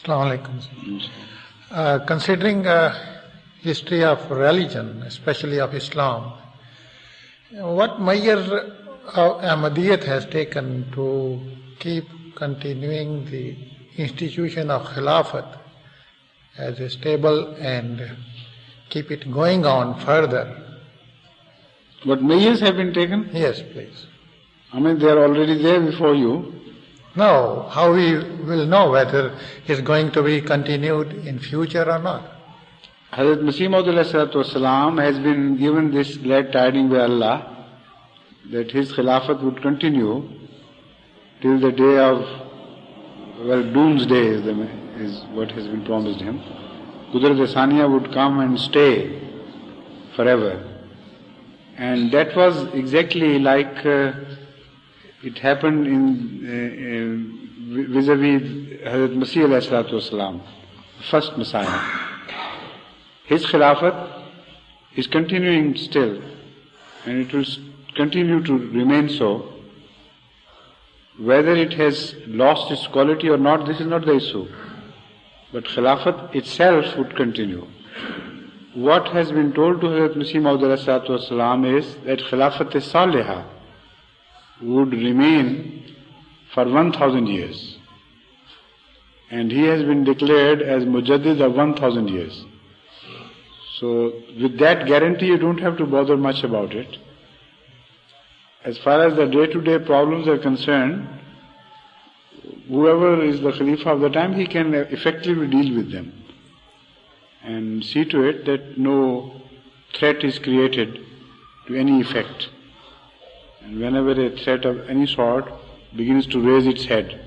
Assalamu alaikum. Considering history of religion, especially of Islam, what measure Ahmadiyyat has taken to keep continuing the institution of khilafat as a stable and keep it going on further? What measures have been taken? Yes, please. I mean, they are already there before you. No, how we will know whether it's going to be continued in future or not? Hazrat Masih Maud has been given this glad tidings by Allah that his khilafat would continue till the day of, doomsday is what has been promised him. Qudrat-e-Saniya would come and stay forever. And that was exactly like it happened in vis-a-vis Hazrat Masih first Messiah. His khilafat is continuing still, and it will continue to remain so. Whether it has lost its quality or not, this is not the issue. But khilafat itself would continue. What has been told to Hazrat Masih Maud is that khilafat-e-salihah would remain for 1,000 years. And he has been declared as Mujaddid of 1,000 years. So with that guarantee you don't have to bother much about it. As far as the day-to-day problems are concerned, whoever is the Khalifa of the time, he can effectively deal with them and see to it that no threat is created to any effect. And whenever a threat of any sort begins to raise its head,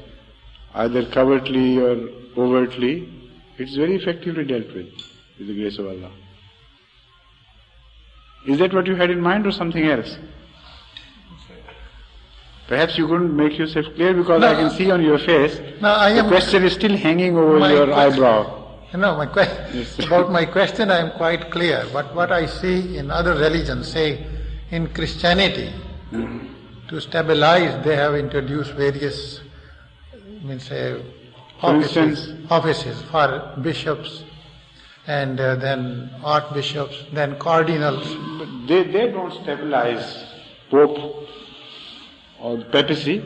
either covertly or overtly, it's very effectively dealt with the grace of Allah. Is that what you had in mind or something else? Perhaps you couldn't make yourself clear because I can see on your face the question is still hanging over your eyebrow. No, about my question I am quite clear, but what I see in other religions, say in Christianity, to stabilize they have introduced various offices for bishops and then archbishops, then cardinals. But they don't stabilize Pope or papacy.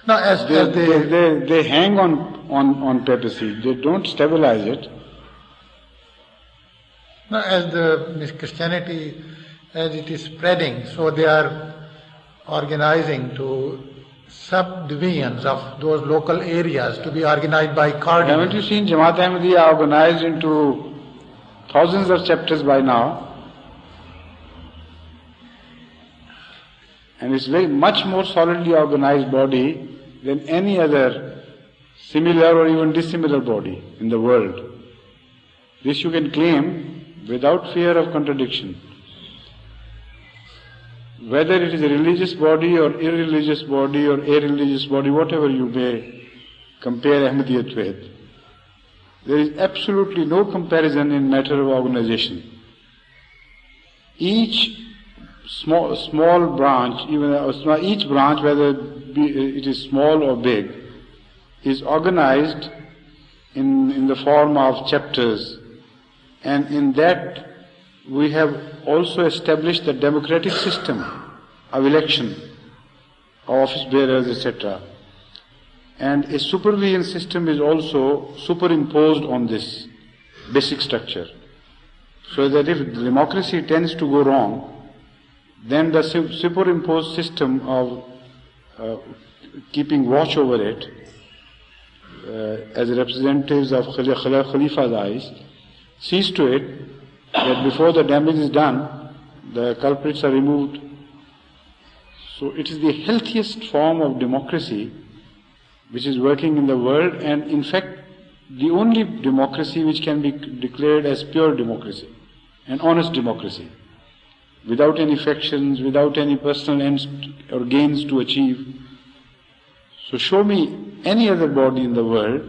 No, as they hang on papacy. They don't stabilize it. No, as the Christianity, as it is spreading, so they are organizing to subdivisions of those local areas to be organized by cardinals. Haven't you seen Jamaat Ahmadiyya organized into thousands of chapters by now? And it's very much more solidly organized body than any other similar or even dissimilar body in the world. This you can claim without fear of contradiction. Whether it is a religious body or irreligious body or a religious body, whatever you may compare Ahmadiyyat with, there is absolutely no comparison in matter of organization. Each small branch, each branch, whether it is small or big, is organized in the form of chapters, and in that we have also established the democratic system of election of office bearers, etc. And a supervision system is also superimposed on this basic structure, so that if democracy tends to go wrong, then the superimposed system of keeping watch over it as representatives of Khalifa's eyes sees to it that before the damage is done, the culprits are removed. So it is the healthiest form of democracy which is working in the world, and in fact the only democracy which can be declared as pure democracy, an honest democracy, without any factions, without any personal ends or gains to achieve. So show me any other body in the world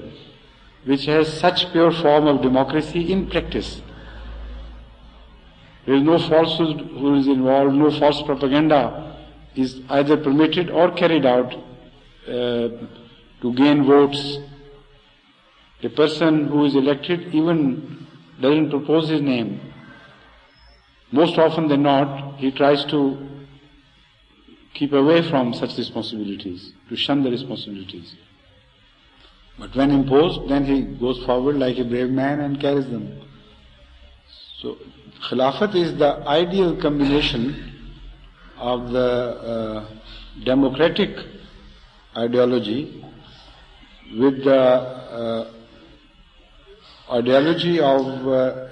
which has such pure form of democracy in practice. There is no falsehood who is involved, no false propaganda is either permitted or carried out to to gain votes. A person who is elected even doesn't propose his name. Most often than not, he tries to keep away from such responsibilities, to shun the responsibilities. But when imposed, then he goes forward like a brave man and carries them. So, khilafat is the ideal combination of the democratic ideology with the ideology of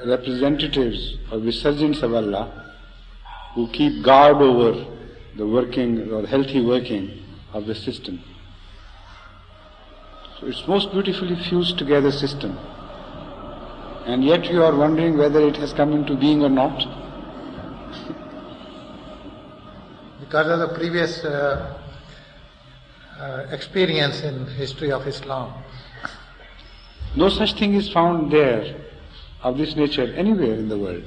representatives or visurgents of Allah who keep guard over the working or healthy working of the system. So it's most beautifully fused together system. And yet you are wondering whether it has come into being or not. Because of the previous experience in history of Islam. No such thing is found there of this nature anywhere in the world.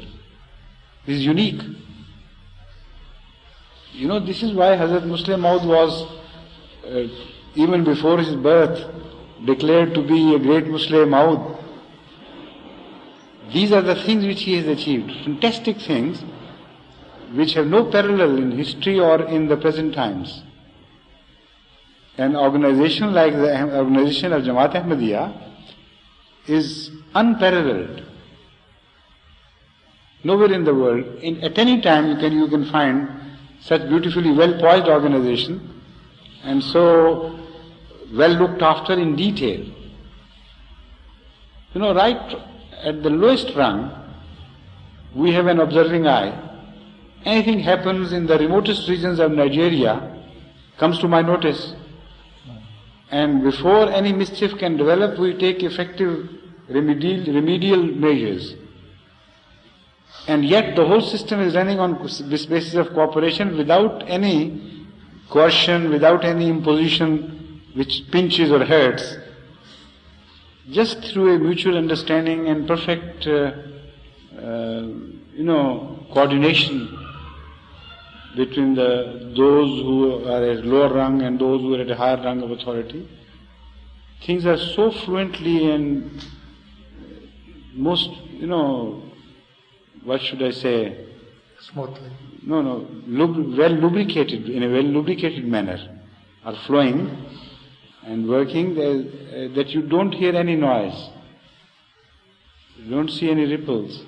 This is unique. You know, this is why Hazrat Muslim Maud was, even before his birth, declared to be a great Muslim Maud. These are the things which he has achieved, fantastic things which have no parallel in history or in the present times. An organization like the organization of Jamaat Ahmadiyya is unparalleled. Nowhere in the world, at any time you can find such beautifully well-poised organization and so well looked after in detail. You know, right at the lowest rung, we have an observing eye. Anything happens in the remotest regions of Nigeria comes to my notice. And before any mischief can develop, we take effective remedial measures. And yet the whole system is running on this basis of cooperation without any coercion, without any imposition which pinches or hurts. Just through a mutual understanding and perfect, coordination between those who are at lower rung and those who are at a higher rung of authority. Things are so fluently and most, what should I say? Smoothly. Well lubricated, in a well lubricated manner, are flowing and working that you don't hear any noise. You don't see any ripples.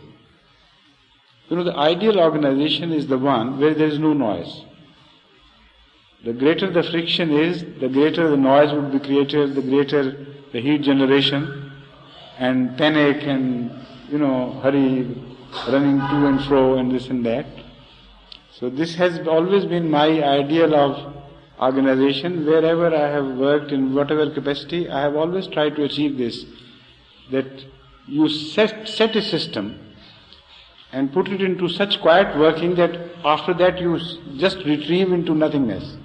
The ideal organization is the one where there is no noise. The greater the friction is, the greater the noise would be created, the greater the heat generation and panic and, hurry, running to and fro and this and that. So this has always been my ideal of organization. Wherever I have worked in whatever capacity, I have always tried to achieve this, that you set a system and put it into such quiet working that after that you just retrieve into nothingness.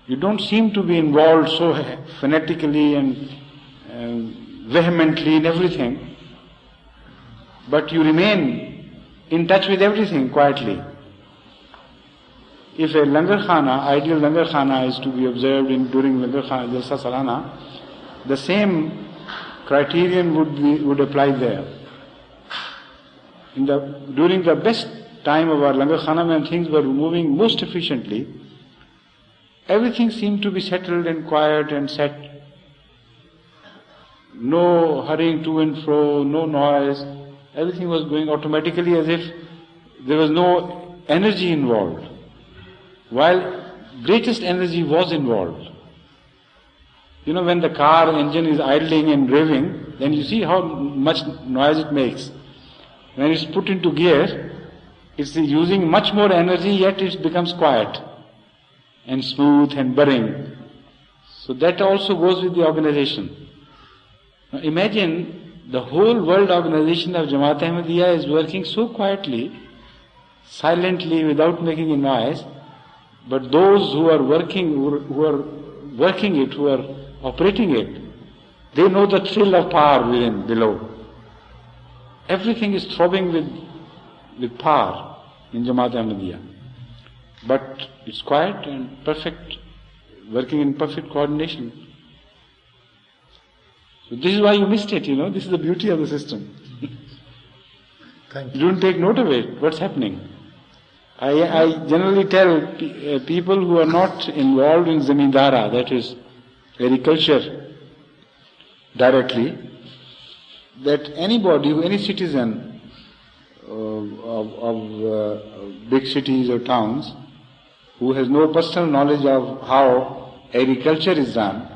You don't seem to be involved so fanatically and vehemently in everything, but you remain in touch with everything quietly. If a langar khana, ideal langar khana is to be observed during langar khana, Jalsa Salana, the same criterion would apply there. During the best time of our langar khana, when things were moving most efficiently, everything seemed to be settled and quiet and set. No hurrying to and fro, no noise. Everything was going automatically as if there was no energy involved. While greatest energy was involved. When the car engine is idling and revving, then you see how much noise it makes. When it's put into gear, it's using much more energy, yet it becomes quiet and smooth and burring. So that also goes with the organization. Now imagine the whole world organization of Jamaat Ahmadiyya is working so quietly, silently, without making a noise, but those who are working it, who are operating it, they know the thrill of power below. Everything is throbbing with power in Jamaat Ahmadiyya. But it's quiet and perfect, working in perfect coordination. So this is why you missed it, this is the beauty of the system. Thank You you. don't take note of it, what's happening. I generally tell people who are not involved in zamindara, that is agriculture directly, that anybody, any citizen of big cities or towns who has no personal knowledge of how agriculture is done,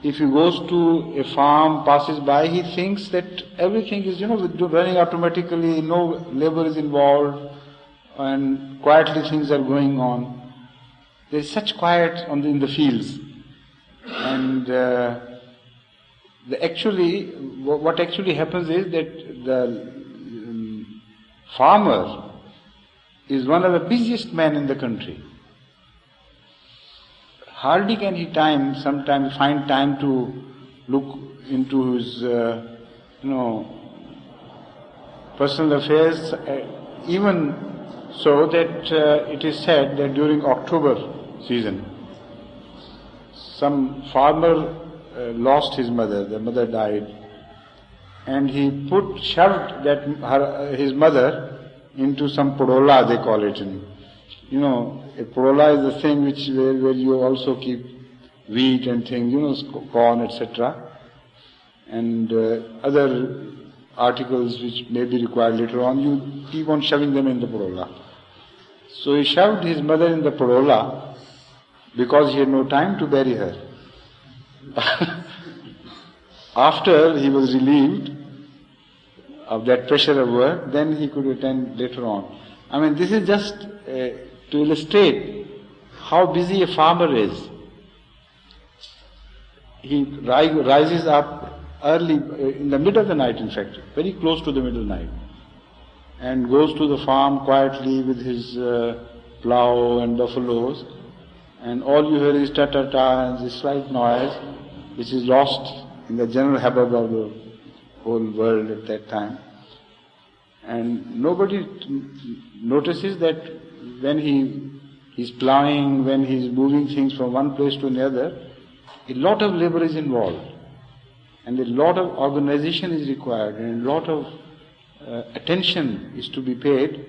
if he goes to a farm, passes by, he thinks that everything is, running automatically, no labor is involved, and quietly things are going on. There is such quiet in the fields. And what actually happens is that the farmer is one of the busiest men in the country. Hardly can he sometimes find time to look into his, personal affairs, even so that it is said that during October season, some farmer lost his mother, the mother died, and he shoved his mother into some porola, they call it. A porola is the thing where you also keep wheat and things, corn, etc. and other articles which may be required later on, you keep on shoving them in the porola. So he shoved his mother in the porola because he had no time to bury her. After he was relieved of that pressure of work, then he could attend later on. This is just to illustrate how busy a farmer is. He rises up early, in the middle of the night in fact, very close to the middle of the night, and goes to the farm quietly with his plough and buffaloes, and all you hear is ta-ta-ta and this slight noise, which is lost in the general hubbub of the whole world at that time. And nobody notices that when he's ploughing, when he's moving things from one place to another, a lot of labor is involved, and a lot of organization is required, and a lot of attention is to be paid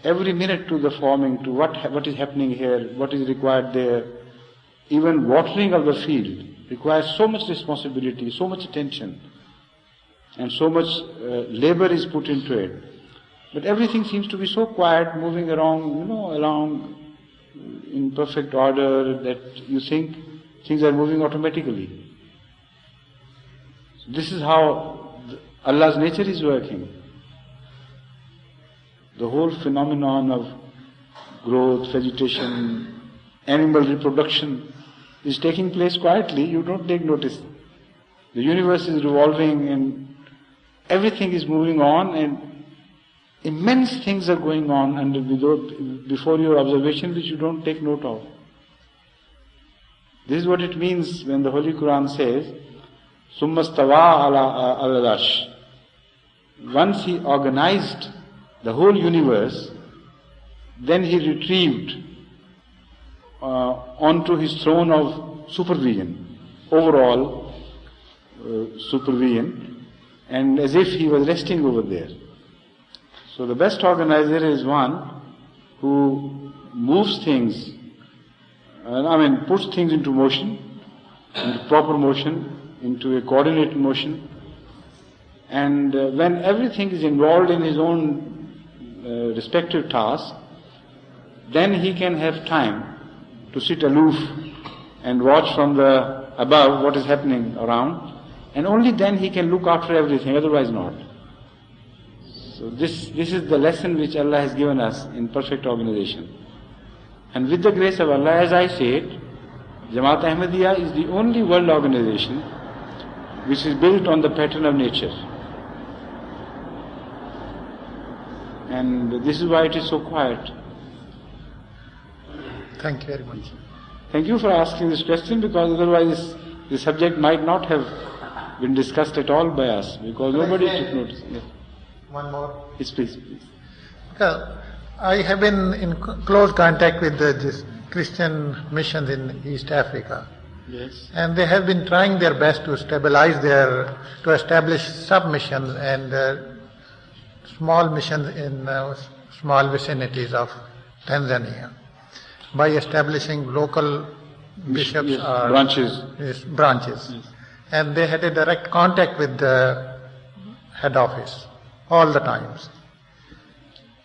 every minute to the farming, to what is happening here, what is required there. Even watering of the field requires so much responsibility, so much attention, and so much labor is put into it. But everything seems to be so quiet, moving along in perfect order, that you think things are moving automatically. So this is how Allah's nature is working. The whole phenomenon of growth, vegetation, animal reproduction is taking place quietly. You don't take notice. The universe is revolving and everything is moving on, and immense things are going on before your observation which you don't take note of. This is what it means when the Holy Quran says, Summa stawa ala al-arsh. Once he organized the whole universe, then he retrieved onto his throne of supervision, overall supervision, and as if he was resting over there. So the best organizer is one who moves things, puts things into motion, into proper motion, into a coordinated motion, and when everything is involved in his own respective tasks, then he can have time to sit aloof and watch from the above what is happening around, and only then he can look after everything, otherwise not. So this is the lesson which Allah has given us in perfect organization. And with the grace of Allah, as I said, Jamaat Ahmadiyya is the only world organization which is built on the pattern of nature. And this is why it is so quiet. Thank you very much. Thank you for asking this question, because otherwise the subject might not have been discussed at all by us, because nobody took notice. Yes. One more. Yes, please. I have been in close contact with the Christian missions in East Africa. Yes. And they have been trying their best to to establish sub-missions and small missions in small vicinities of Tanzania by establishing local bishops or branches. Yes, branches. Yes. And they had a direct contact with the head office all the times.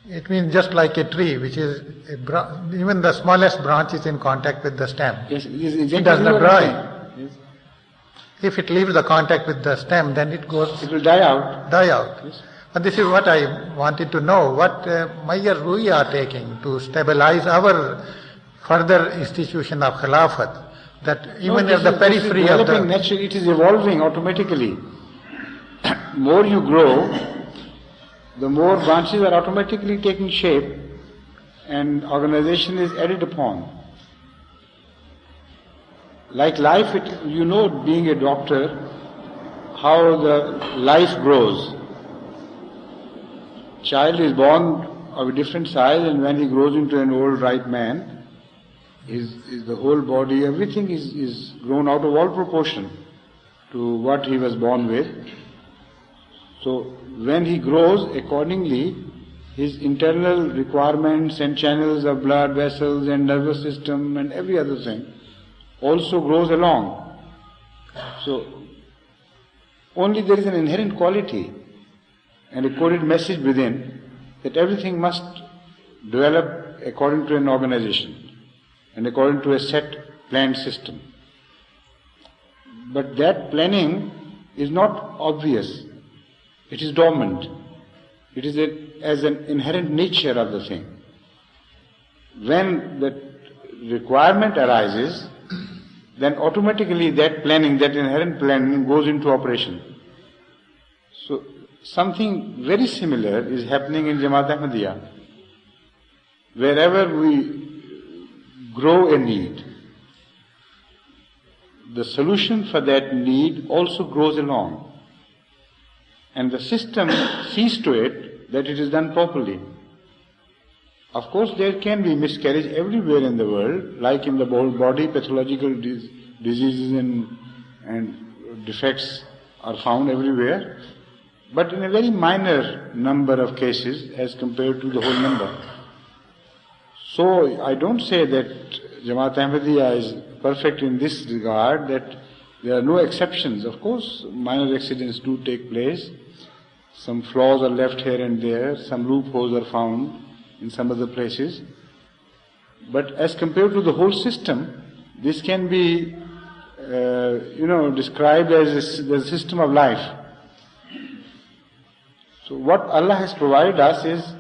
It means just like a tree, which is even the smallest branch is in contact with the stem. Yes, it does not dry. Yes. If it leaves the contact with the stem, then it goes. It will die out. Die out. Yes. But this is what I wanted to know. What measures we are taking to stabilize our further institution of khilafat, that even at the periphery of the... Naturally, it is evolving automatically. More you grow, the more branches are automatically taking shape and organization is added upon. Like life, being a doctor, how the life grows. Child is born of a different size, and when he grows into an old ripe man, the whole body, everything is grown out of all proportion to what he was born with. So when he grows, accordingly, his internal requirements and channels of blood vessels and nervous system and every other thing also grows along. So only there is an inherent quality and a coded message within that everything must develop according to an organization and according to a set planned system. But that planning is not obvious. It is dormant. It is as an inherent nature of the thing. When the requirement arises, then automatically that planning, that inherent planning goes into operation. So something very similar is happening in Jamaat Ahmadiyya. Wherever we grow a need, the solution for that need also grows along. And the system sees to it that it is done properly. Of course, there can be miscarriage everywhere in the world, like in the whole body, pathological diseases and defects are found everywhere, but in a very minor number of cases as compared to the whole number. So I don't say that Jamaat Ahmadiyya is perfect in this regard, that there are no exceptions. Of course, minor accidents do take place. Some flaws are left here and there. Some loopholes are found in some other places. But as compared to the whole system, this can be, described as the system of life. So what Allah has provided us is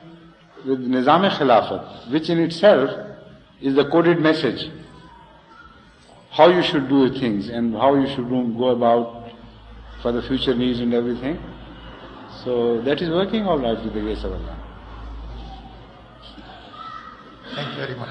with Nizam-e-Khilafat, which in itself is the coded message. How you should do things and how you should go about for the future needs and everything. So that is working all right with the grace of Allah. Thank you very much.